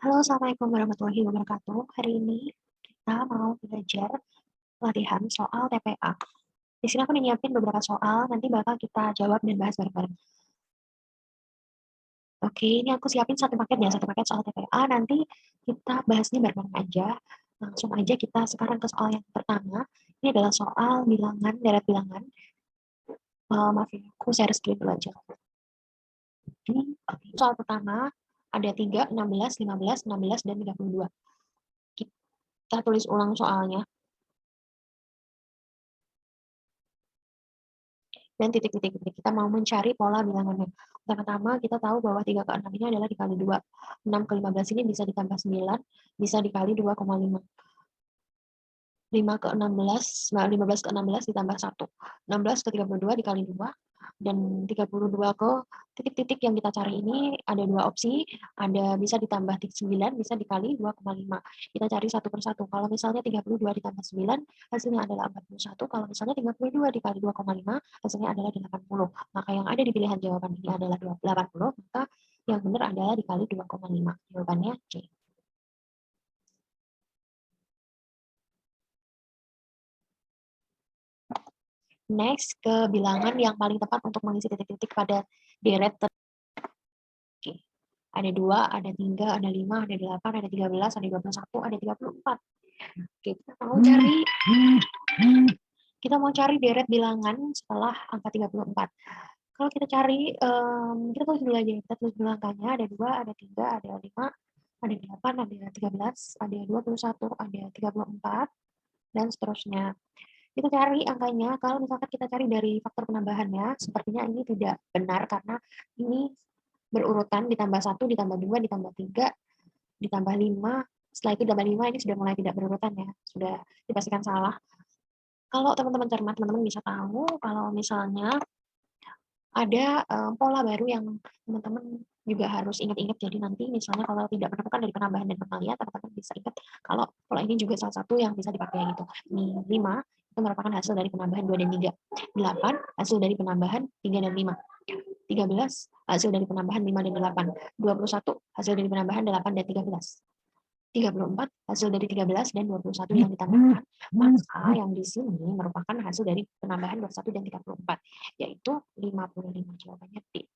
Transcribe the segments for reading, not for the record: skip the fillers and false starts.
Halo, Assalamualaikum warahmatullahi wabarakatuh. Hari ini kita mau belajar latihan soal TPA. Di sini aku nyiapin beberapa soal, nanti bakal kita jawab dan bahas bareng-bareng. Oke, ini aku siapin satu paket ya, satu paket soal TPA. Nanti kita bahasnya bareng-bareng aja. Langsung aja kita sekarang ke soal yang pertama. Ini adalah soal bilangan, deret bilangan. Maaf ya, aku share screen dulu aja. Ini soal pertama, ada 3, 16, 15, 16, dan 32. Kita tulis ulang soalnya. Dan titik-titik. Kita mau mencari pola bilangannya. Pertama-tama kita tahu bahwa 3 ke 6 ini adalah dikali 2. 6 ke 15 ini bisa ditambah 9, bisa dikali 2,5. 5 ke 16, 15 ke 16 ditambah 1. 16 ke 32 dikali 2. Dan 32 ke titik-titik yang kita cari ini ada dua opsi. Ada bisa ditambah 9, bisa dikali 2,5. Kita cari satu per satu. Kalau misalnya 32 ditambah 9, hasilnya adalah 41. Kalau misalnya 32 dikali 2,5, hasilnya adalah 80. Maka yang ada di pilihan jawaban ini adalah 80. Maka yang benar adalah dikali 2,5. Jawabannya C. Next, ke bilangan yang paling tepat untuk mengisi titik-titik pada deret. Oke. Ada 2, ada 3, ada 5, ada 8, ada 13, ada 21, ada 34. Oke, kita mau cari deret bilangan setelah angka 34. Kalau kita cari, kita tulis dulu aja. Kita tulis dulu angkanya, ada 2, ada 3, ada 5, ada 8, ada 13, ada 21, ada 34, dan seterusnya. Kita cari angkanya, kalau misalkan kita cari dari faktor penambahannya, sepertinya ini tidak benar karena ini berurutan ditambah 1, ditambah 2, ditambah 3, ditambah 5, setelah itu ditambah 5, ini sudah mulai tidak berurutan ya, sudah dipastikan salah. Kalau teman-teman cermat, teman-teman bisa tahu kalau misalnya ada pola baru yang teman-teman juga harus ingat-ingat. Jadi nanti misalnya kalau tidak menemukan dari penambahan dan pengalihan, teman-teman bisa ingat kalau pola ini juga salah satu yang bisa dipakai gitu. Ini 5 itu merupakan hasil dari penambahan 2 dan 3. 8 hasil dari penambahan 3 dan 5. 13 hasil dari penambahan 5 dan 8. 21 hasil dari penambahan 8 dan 13. 34 hasil dari 13 dan 21 yang ditambahkan, maka yang di sini merupakan hasil dari penambahan 21 dan 34, yaitu 55. Jawabannya D.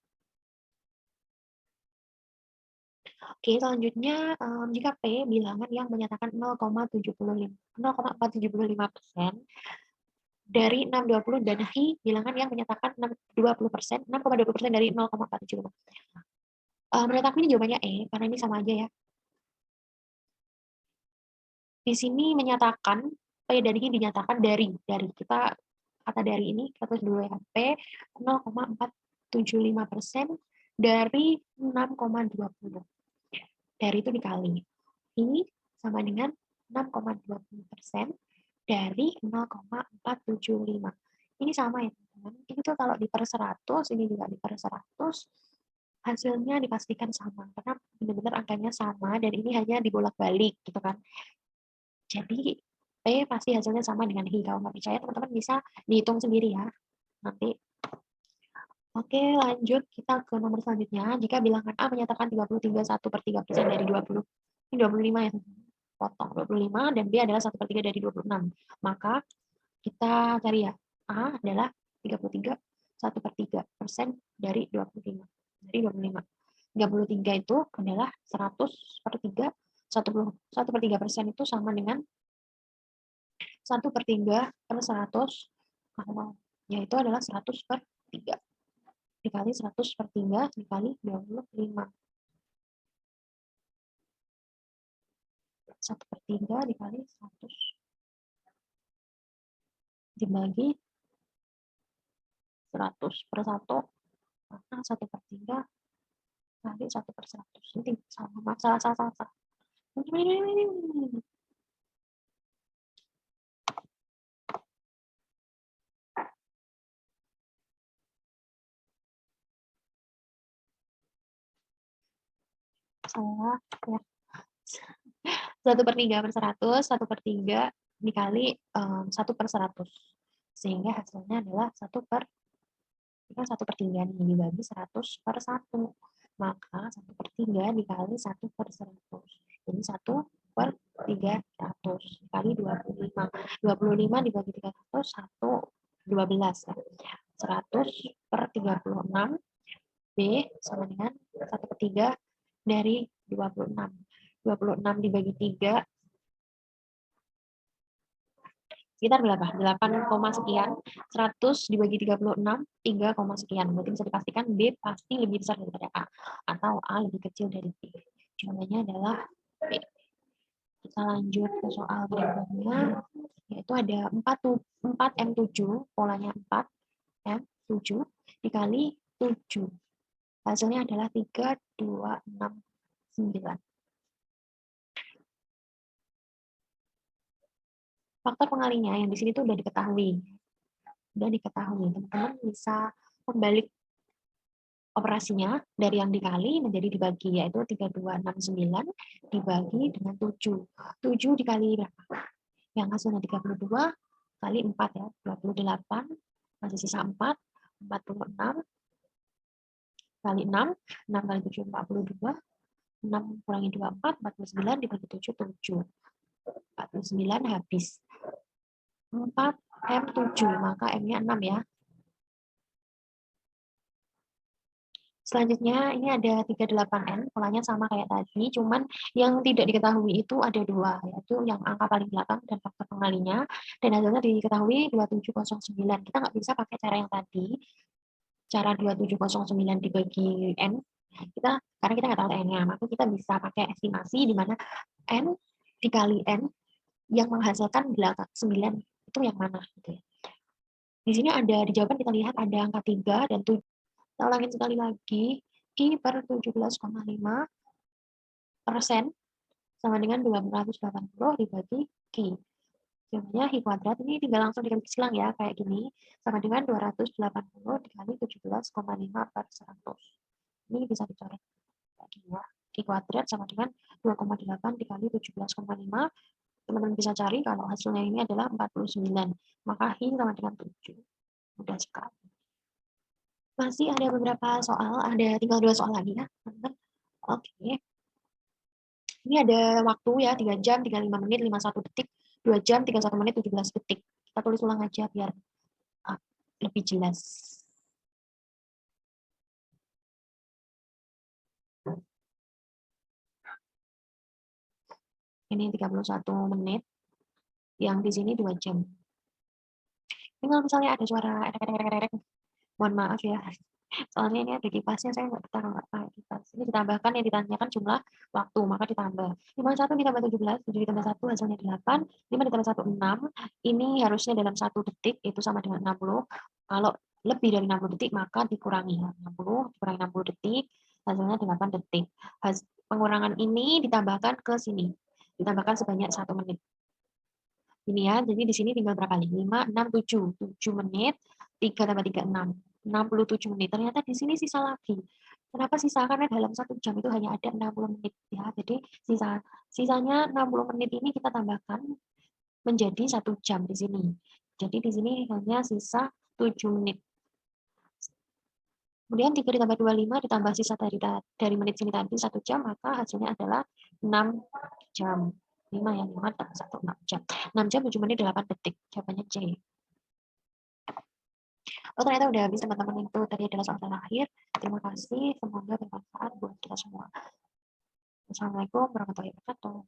Oke, selanjutnya jika P bilangan yang menyatakan 0,475% dari 620 dan Hi bilangan yang menyatakan 20%, 6,20% dari 0,475. Menurut aku ini jawabannya E, karena ini sama aja ya. Di sini menyatakan, P dari ini dinyatakan dari kita kata dari ini, kita tulis dulu ya, P 0,475% dari 6,20. Dari itu dikali. Ini sama dengan 6,20% dari 0,475. Ini sama ya teman-teman. Ini tuh kalau diper 100, ini juga diper 100, hasilnya dipastikan sama. Karena benar-benar angkanya sama, dan ini hanya dibolak-balik gitu kan. Jadi P pasti hasilnya sama dengan Hi. Kalau nggak percaya teman-teman bisa dihitung sendiri ya. Nanti. Oke, lanjut kita ke nomor selanjutnya. Jika bilangan A menyatakan 33,1/3% dari 20. Ini 25 ya. Potong 25 dan B adalah 1/3 dari 26. Maka kita cari ya. A adalah 33 1/3% dari 25. Dari 25. 33 itu adalah 100/3. 1/3% itu sama dengan 1/3/100, yaitu adalah 100/3. Dikali 100/3 dikali 25. 1/3 dikali 100 dibagi 100/1, maka 1/3 kali 1/100. Ini sama, salah. Salah ya. 1/3/100, 1/3 dikali 1/100. Sehingga hasilnya adalah 1/3 nih dibagi 100/1. Maka 1/3 dikali 1/100. 25. 25 dibagi 300, 12 ya. 100 per 36, B sama dengan 1/3 dari 26. 26 dibagi 3, sekitar berapa? 8, sekian. 100 dibagi 36, 3, sekian. Berarti bisa dipastikan B pasti lebih besar daripada A. Atau A lebih kecil dari B. Jawabannya adalah B. Kita lanjut ke soal berikutnya. Yaitu ada 4M7, polanya 4M7 dikali 7. Hasilnya adalah 3, 2, 6, 9. Faktor pengalinya yang di sini tuh udah diketahui. Teman-teman bisa membalik operasinya dari yang dikali menjadi dibagi, yaitu 3269 dibagi dengan 7. 7 dikali berapa? Yang hasilnya 32 kali 4 ya, 28, masih sisa 4, 46 kali 6, 6 kali 7, 42, 6 kurangi 2, 4, 49 dibagi 7, 7. 49 habis. 4M7, maka M-nya 6 ya. Selanjutnya ini ada 38N, polanya sama kayak tadi, cuman yang tidak diketahui itu ada 2, yaitu yang angka paling belakang dan faktor pengalinya, dan hasilnya diketahui 2709. Kita nggak bisa pakai cara yang tadi, cara 2709 dibagi N, karena kita nggak tahu N-nya, maka kita bisa pakai estimasi di mana N dikali N yang menghasilkan belakang 9 itu yang mana gitu ya. Di sini ada di jawaban kita lihat ada angka 3 dan 7. Kita ulangin sekali lagi, I per 17,5% sama dengan 280 dibagi Q. Jawabannya I kuadrat, ini tinggal langsung dikali silang ya, kayak gini, sama dengan 280 dikali 17,5 per 100. Ini bisa dicoret kayak gini ya. I kuadrat sama dengan 2,8 dikali 17,5. Teman-teman bisa cari kalau hasilnya ini adalah 49. Maka I sama dengan 7. Mudah sekali. Masih ada beberapa soal, ada tinggal 2 soal lagi ya, teman-teman. Oke. Ini ada waktu ya, 3 jam, 35 menit, 51 detik, 2 jam, 31 menit, 17 detik. Kita tulis ulang aja biar lebih jelas. Ini 31 menit, yang di sini 2 jam. Tinggal misalnya ada suara erek, mohon maaf ya. Soalnya ini ada kipasnya, saya nggak betah nggak pakai kipas. Ini ditambahkan yang ditanyakan jumlah waktu, maka ditambah. 51 ditambah 17, 7 ditambah 1 hasilnya 8, 5 ditambah 1, 6. Ini harusnya dalam 1 detik, itu sama dengan 60. Kalau lebih dari 60 detik, maka dikurangi. 60 dikurangi 60 detik, hasilnya 8 detik. Pengurangan ini ditambahkan ke sini. Ditambahkan sebanyak 1 menit. Ini ya, jadi di sini tinggal berapa kali? 5, 6, 7. 7 menit, 3 tambah 3, 6. 67 menit. Ternyata di sini sisa lagi. Kenapa sisa? Karena dalam 1 jam itu hanya ada 60 menit. Ya. Jadi sisanya 60 menit ini kita tambahkan menjadi 1 jam di sini. Jadi di sini hanya sisa 7 menit. Kemudian 3 ditambah 25 ditambah sisa dari menit sini tadi 1 jam, maka hasilnya adalah 6 jam. 5 ya, 5 tambah 1, 6 jam. 6 jam, 7 menit, 8 detik. Jawabannya C. Oh, ternyata udah habis teman-teman, itu tadi adalah soal terakhir. Terima kasih, semoga bermanfaat buat kita semua. Wassalamualaikum warahmatullahi wabarakatuh.